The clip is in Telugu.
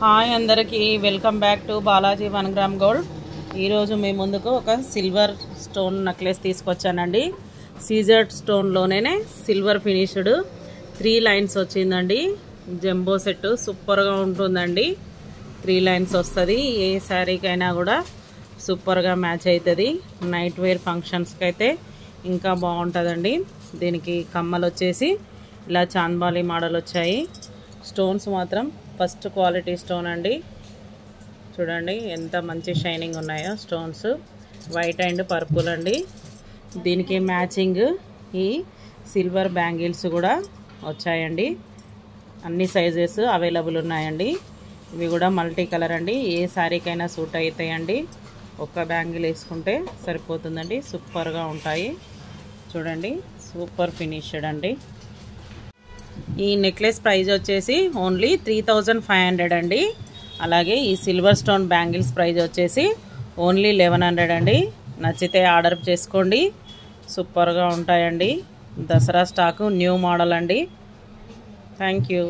హాయ్ అందరికీ welcome back to Balaji 1 gram gold. ఈరోజు మీ ముందుకు ఒక సిల్వర్ స్టోన్ నెక్లెస్ తీసుకొచ్చానండి. సీజర్డ్ స్టోన్లోనే సిల్వర్ ఫినిష్డ్ 3 లైన్స్ వచ్చిందండి. జంబో సెట్ సూపర్గా ఉంటుందండి. 3 లైన్స్ వస్తుంది. ఏ శారీకైనా కూడా సూపర్గా మ్యాచ్ అవుతుంది. నైట్ వేర్ ఫంక్షన్స్కి అయితే ఇంకా బాగుంటుందండి. దీనికి కమ్మలు వచ్చేసి ఇలా చాంద్బాలి మోడల్ వచ్చాయి. స్టోన్స్ మాత్రం ఫస్ట్ క్వాలిటీ స్టోన్ అండి. చూడండి ఎంత మంచి షైనింగ్ ఉన్నాయో స్టోన్స్. వైట్ అండ్ పర్పుల్ అండి. దీనికి మ్యాచింగ్ ఈ సిల్వర్ బ్యాంగిల్స్ కూడా వచ్చాయండి. అన్ని సైజెస్ అవైలబుల్ ఉన్నాయండి. ఇవి కూడా మల్టీ కలర్ అండి. ఏ శారీకైనా సూట్ అవుతాయండి. ఒక్క బ్యాంగిల్ వేసుకుంటే సరిపోతుందండి. సూపర్గా ఉంటాయి. చూడండి సూపర్ ఫినిష్డ్ అండి. ఈ నెక్లెస్ ప్రైస్ వచ్చేసి ఓన్లీ 3500 అండి. అలాగే ఈ సిల్వర్ స్టోన్ బ్యాంగిల్స్ ప్రైస్ వచ్చేసి ఓన్లీ 1100 అండి. నచ్చితే ఆర్డర్ చేసుకోండి. సూపర్గా ఉంటాయండి. దసరా స్టాకు న్యూ మోడల్ అండి. Thank you.